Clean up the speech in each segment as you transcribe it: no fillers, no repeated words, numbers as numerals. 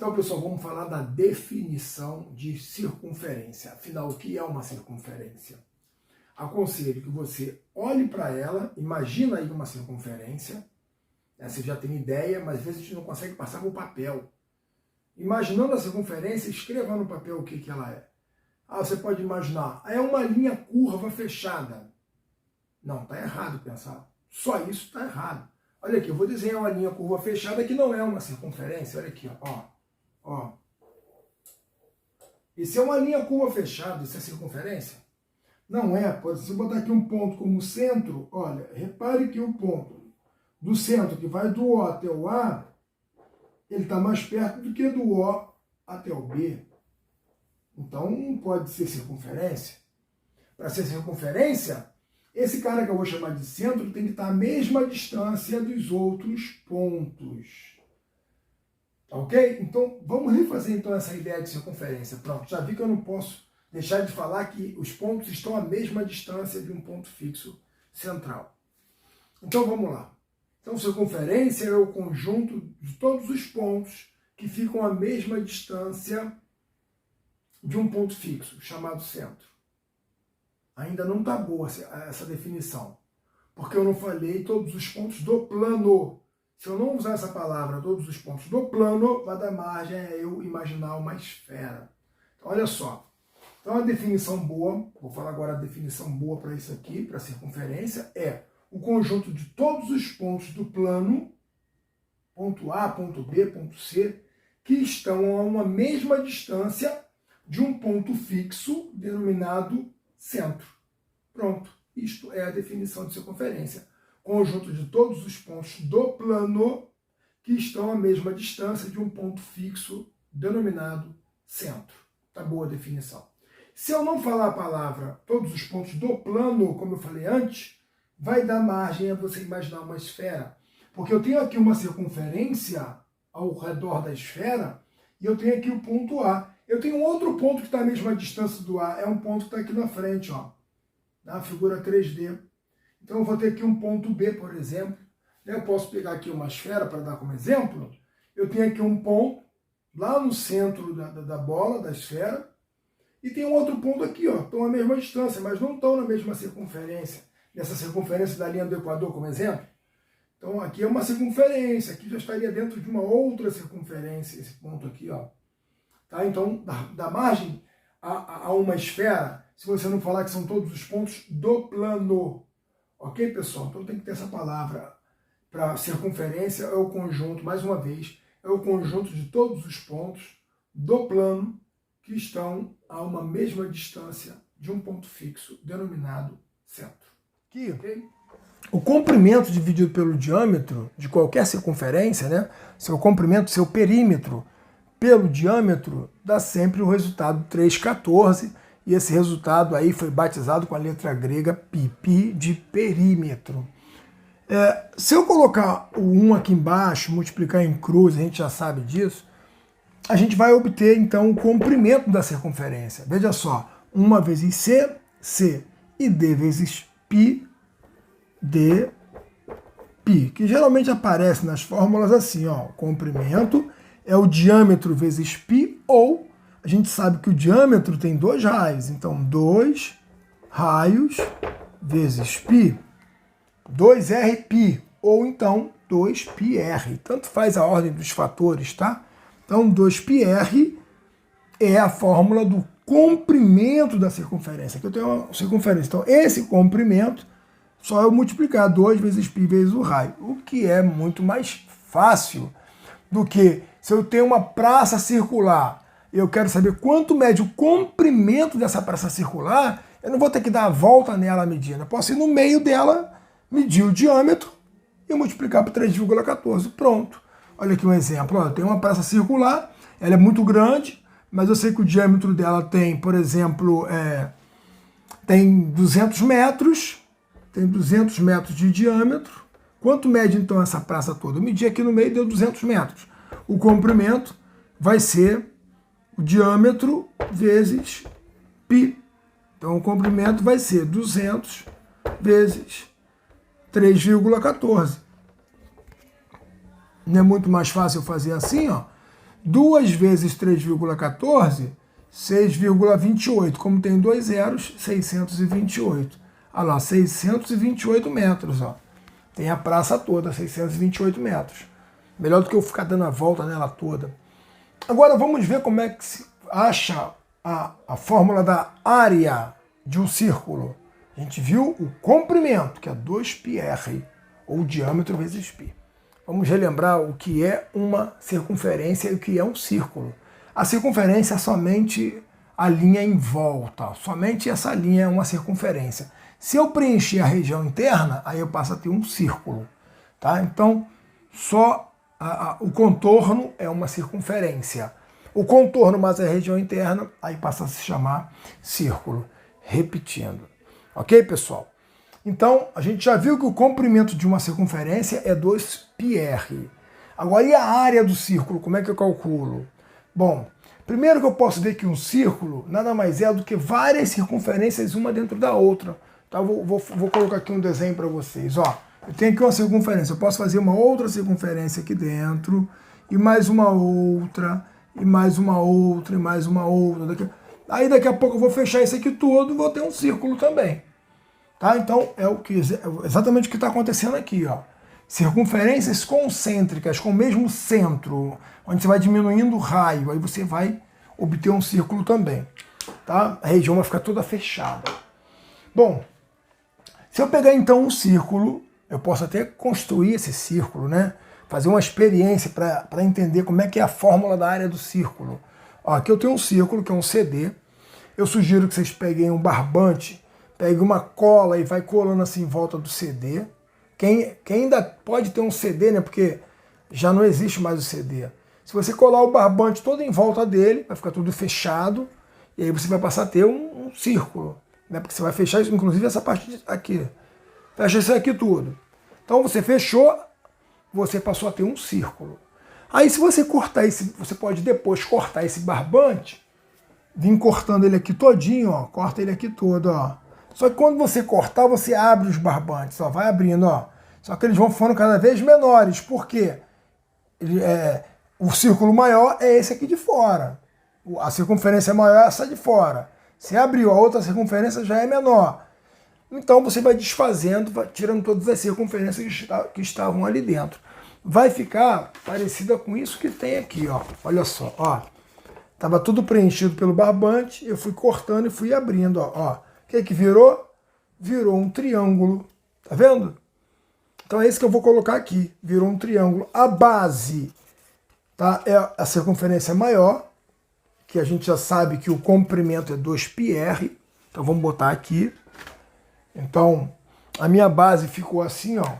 Então, pessoal, vamos falar da definição de circunferência. Afinal, o que é uma circunferência? Aconselho que você olhe para ela, imagina aí uma circunferência, né? Você já tem ideia, mas às vezes a gente não consegue passar para o papel. Imaginando a circunferência, escreva no papel o que ela é. Você pode imaginar, é uma linha curva fechada. Não, está errado pensar. Só isso está errado. Olha aqui, eu vou desenhar uma linha curva fechada que não é uma circunferência. Olha aqui, ó. Isso é uma linha curva fechada, isso é circunferência? Não é. Se eu botar aqui um ponto como centro, olha, repare que o ponto do centro, que vai do O até o A, ele está mais perto do que do O até o B. Então, não pode ser circunferência. Para ser circunferência, esse cara que eu vou chamar de centro tem que estar à mesma distância dos outros pontos. Ok? Então, vamos refazer então essa ideia de circunferência. Pronto, já vi que eu não posso deixar de falar que os pontos estão à mesma distância de um ponto fixo central. Então, vamos lá. Então, circunferência é o conjunto de todos os pontos que ficam à mesma distância de um ponto fixo, chamado centro. Ainda não está boa essa definição, porque eu não falei todos os pontos do plano. Se eu não usar essa palavra, todos os pontos do plano, vai dar margem a eu imaginar uma esfera. Então, olha só. Então, a definição boa, vou falar agora a definição boa para isso aqui, para circunferência, é o conjunto de todos os pontos do plano, ponto A, ponto B, ponto C, que estão a uma mesma distância de um ponto fixo denominado centro. Pronto. Isto é a definição de circunferência. Conjunto de todos os pontos do plano que estão à mesma distância de um ponto fixo denominado centro. Tá boa a definição. Se eu não falar a palavra todos os pontos do plano, como eu falei antes, vai dar margem a você imaginar uma esfera. Porque eu tenho aqui uma circunferência ao redor da esfera e eu tenho aqui o ponto A. Eu tenho um outro ponto que está à mesma distância do A, é um ponto que está aqui na frente, ó, na figura 3D. Então eu vou ter aqui um ponto B, por exemplo. Eu posso pegar aqui uma esfera para dar como exemplo. Eu tenho aqui um ponto lá no centro da bola, da esfera, e tem um outro ponto aqui, ó, estão à mesma distância, mas não estão na mesma circunferência. Nessa circunferência da linha do Equador, como exemplo. Então aqui é uma circunferência, aqui já estaria dentro de uma outra circunferência, esse ponto aqui, ó. Tá? Então, dá margem a uma esfera, se você não falar que são todos os pontos do plano. Ok, pessoal? Então tem que ter essa palavra. Para circunferência é o conjunto, mais uma vez, é o conjunto de todos os pontos do plano que estão a uma mesma distância de um ponto fixo, denominado centro. Aqui, okay? O comprimento dividido pelo diâmetro de qualquer circunferência, né? Seu comprimento, seu perímetro, pelo diâmetro, dá sempre o resultado 3,14, e esse resultado aí foi batizado com a letra grega pi de perímetro. Se eu colocar o 1 aqui embaixo, multiplicar em cruz, a gente já sabe disso, a gente vai obter então o comprimento da circunferência. Veja só, 1 vezes C, e D vezes pi, D, pi, que geralmente aparece nas fórmulas assim, ó, comprimento é o diâmetro vezes π, ou a gente sabe que o diâmetro tem 2 raios, então 2 raios vezes π, 2rπ, ou então 2πr. Tanto faz a ordem dos fatores, tá? Então 2πr é a fórmula do comprimento da circunferência. Aqui eu tenho uma circunferência. Então esse comprimento, só eu multiplicar 2 vezes π vezes o raio, o que é muito mais fácil do que se eu tenho uma praça circular e eu quero saber quanto mede o comprimento dessa praça circular, eu não vou ter que dar a volta nela medindo. Eu posso ir no meio dela, medir o diâmetro e multiplicar por 3,14. Pronto. Olha aqui um exemplo. Olha, tem uma praça circular, ela é muito grande, mas eu sei que o diâmetro dela tem, por exemplo, tem 200 metros, tem 200 metros de diâmetro. Quanto mede então essa praça toda? Eu medi aqui no meio, deu 200 metros. O comprimento vai ser o diâmetro vezes π. Então o comprimento vai ser 200 vezes 3,14. Não é muito mais fácil fazer assim, ó? 2 vezes 3,14, 6,28. Como tem 2 zeros, 628. Olha lá, 628 metros, ó. Tem a praça toda, 628 metros. Melhor do que eu ficar dando a volta nela toda. Agora vamos ver como é que se acha a fórmula da área de um círculo. A gente viu o comprimento, que é 2πr, ou diâmetro vezes π. Vamos relembrar o que é uma circunferência e o que é um círculo. A circunferência é somente a linha em volta, somente essa linha é uma circunferência. Se eu preencher a região interna, aí eu passo a ter um círculo. Tá? Então, só o contorno é uma circunferência. O contorno mais a região interna, aí passa a se chamar círculo. Repetindo. Ok, pessoal? Então, a gente já viu que o comprimento de uma circunferência é 2πr. Agora, e a área do círculo? Como é que eu calculo? Bom, primeiro que eu posso ver que um círculo nada mais é do que várias circunferências uma dentro da outra. Tá? Vou colocar aqui um desenho para vocês. Ó, eu tenho aqui uma circunferência. Eu posso fazer uma outra circunferência aqui dentro, e mais uma outra, e mais uma outra, e mais uma outra. Aí daqui a pouco eu vou fechar isso aqui tudo e vou ter um círculo também. Tá? Então, é exatamente o que está acontecendo aqui. Ó. Circunferências concêntricas com o mesmo centro, onde você vai diminuindo o raio, aí você vai obter um círculo também. Tá? A região vai ficar toda fechada. Bom, se eu pegar então um círculo, eu posso até construir esse círculo, né? Fazer uma experiência para entender como é que é a fórmula da área do círculo. Ó, aqui eu tenho um círculo, que é um CD. Eu sugiro que vocês peguem um barbante, pegue uma cola e vai colando assim em volta do CD. Quem ainda pode ter um CD, né? Porque já não existe mais o CD. Se você colar o barbante todo em volta dele, vai ficar tudo fechado. E aí você vai passar a ter um círculo. Né? Porque você vai fechar, inclusive, essa parte aqui. Fecha isso aqui tudo. Então você fechou, você passou a ter um círculo. Aí se você cortar você pode depois cortar esse barbante, vir cortando ele aqui todinho, ó. Corta ele aqui todo, ó. Só que quando você cortar, você abre os barbantes, ó, vai abrindo, ó. Só que eles vão ficando cada vez menores. Por quê? O círculo maior é esse aqui de fora. A circunferência maior é essa de fora. Se abriu, a outra circunferência já é menor. Então você vai desfazendo, vai tirando todas as circunferências que estavam ali dentro. Vai ficar parecida com isso que tem aqui, ó. Olha só, ó. Tava tudo preenchido pelo barbante, eu fui cortando e fui abrindo, ó. O que virou? Virou um triângulo. Tá vendo? Então é isso que eu vou colocar aqui. Virou um triângulo. A base, tá, é a circunferência maior, que a gente já sabe que o comprimento é 2πr. Então vamos botar aqui. Então a minha base ficou assim, ó.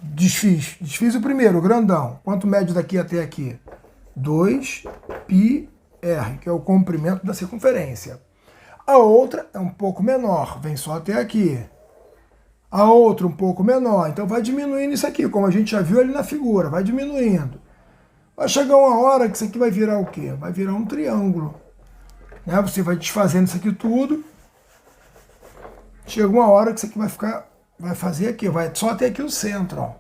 Desfiz o primeiro, o grandão. Quanto mede daqui até aqui? 2πr, que é o comprimento da circunferência. A outra é um pouco menor, vem só até aqui. A outra um pouco menor, então vai diminuindo isso aqui, como a gente já viu ali na figura, vai diminuindo. Vai chegar uma hora que isso aqui vai virar o quê? Vai virar um triângulo. Né? Você vai desfazendo isso aqui tudo. Chega uma hora que isso aqui vai fazer aqui, vai só até aqui o centro, ó.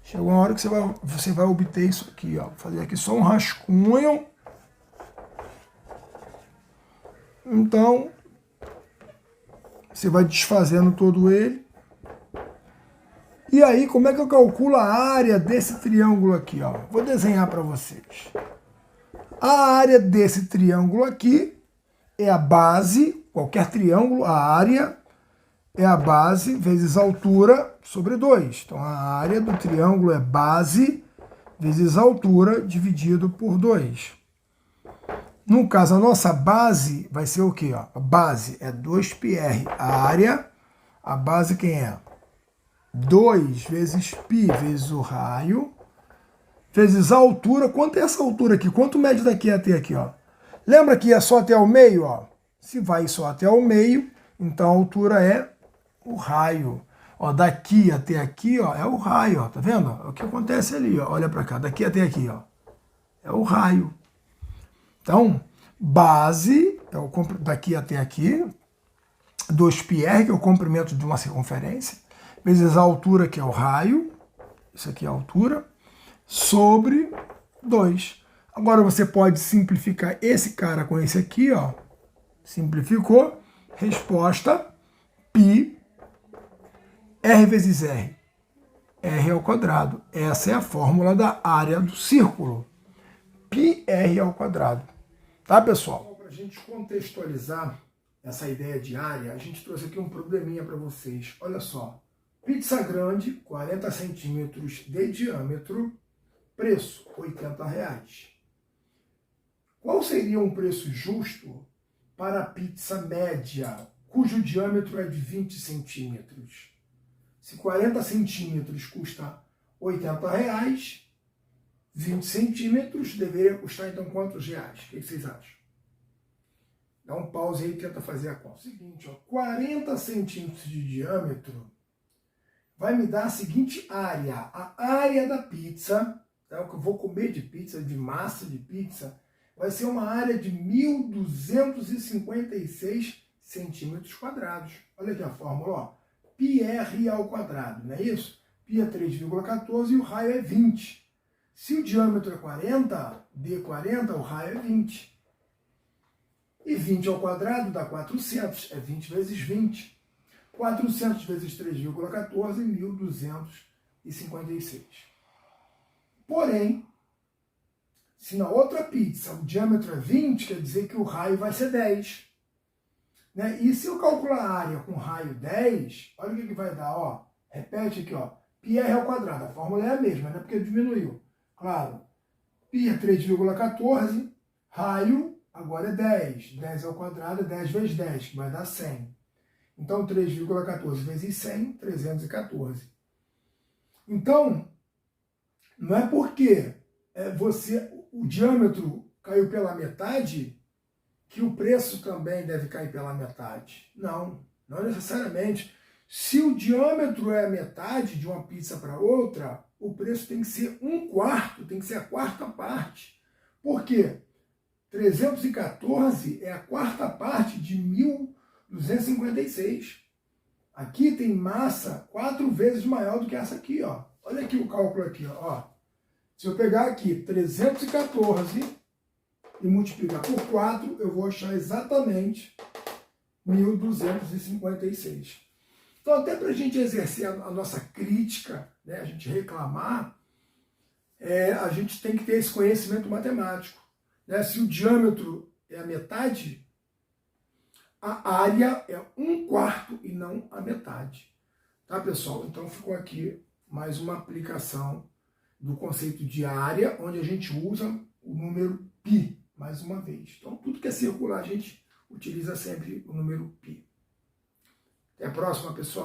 Chega uma hora que você vai obter isso aqui, ó. Fazer aqui só um rascunho. Então, você vai desfazendo todo ele. E aí, como é que eu calculo a área desse triângulo aqui, ó? Vou desenhar para vocês. A área desse triângulo aqui é a base, qualquer triângulo, a área é a base vezes a altura sobre 2. Então, a área do triângulo é base vezes a altura dividido por 2. No caso, a nossa base vai ser o quê? Ó? A base é 2πr. A base quem é? 2 vezes π vezes o raio, vezes a altura. Quanto é essa altura aqui? Quanto mede daqui até aqui? Ó? Lembra que é só até o meio? Ó? Se vai só até o meio, então a altura é o raio. Ó, daqui até aqui, ó, é o raio. Ó, tá vendo? É o que acontece ali. Ó, olha para cá. Daqui até aqui, ó, é o raio. Então, base, é o daqui até aqui, 2πr, que é o comprimento de uma circunferência, vezes a altura, que é o raio, isso aqui é a altura, sobre 2. Agora você pode simplificar esse cara com esse aqui, ó. Simplificou. Resposta, π, r vezes r. R ao quadrado. Essa é a fórmula da área do círculo. πr ao quadrado. Tá, pessoal? Para a gente contextualizar essa ideia de área, a gente trouxe aqui um probleminha para vocês. Olha só. Pizza grande, 40 centímetros de diâmetro, preço, R$80. Qual seria um preço justo para a pizza média, cujo diâmetro é de 20 centímetros? Se 40 centímetros custa R$80, 20 centímetros deveria custar, então, quantos reais? O que vocês acham? Dá um pause aí e tenta fazer a conta. Seguinte, ó, 40 centímetros de diâmetro vai me dar a seguinte área. A área da pizza, é o que eu vou comer de pizza, de massa de pizza, vai ser uma área de 1.256 centímetros quadrados. Olha aqui a fórmula, ó. πr ao quadrado, não é isso? Π é 3,14 e o raio é 20. Se o diâmetro é 40, d 40, o raio é 20. E 20 ao quadrado dá 400, é 20 vezes 20. 400 vezes 3,14, 1.256. Porém, se na outra pizza o diâmetro é 20, quer dizer que o raio vai ser 10. Né? E se eu calcular a área com raio 10, olha o que vai dar, ó. Repete aqui, ó. πr ao quadrado, a fórmula é a mesma, né? Porque diminuiu. Claro, π é 3,14, raio agora é 10. 10 ao quadrado é 10 vezes 10, que vai dar 100. Então, 3,14 vezes 100, 314. Então, não é porque o diâmetro caiu pela metade que o preço também deve cair pela metade. Não, não necessariamente. Se o diâmetro é a metade de uma pizza para outra, o preço tem que ser 1/4, tem que ser a quarta parte. Por quê? 314 é a quarta parte de 1.256. Aqui tem massa 4 vezes maior do que essa aqui, ó. Olha aqui o cálculo aqui, ó. Se eu pegar aqui 314 e multiplicar por 4, eu vou achar exatamente 1.256. Então, até para a gente exercer a nossa crítica, né, a gente reclamar, a gente tem que ter esse conhecimento matemático. Né? Se o diâmetro é a metade, a área é 1/4 e não a metade. Tá, pessoal? Então, ficou aqui mais uma aplicação do conceito de área, onde a gente usa o número π, mais uma vez. Então, tudo que é circular, a gente utiliza sempre o número π. Até a próxima, pessoal.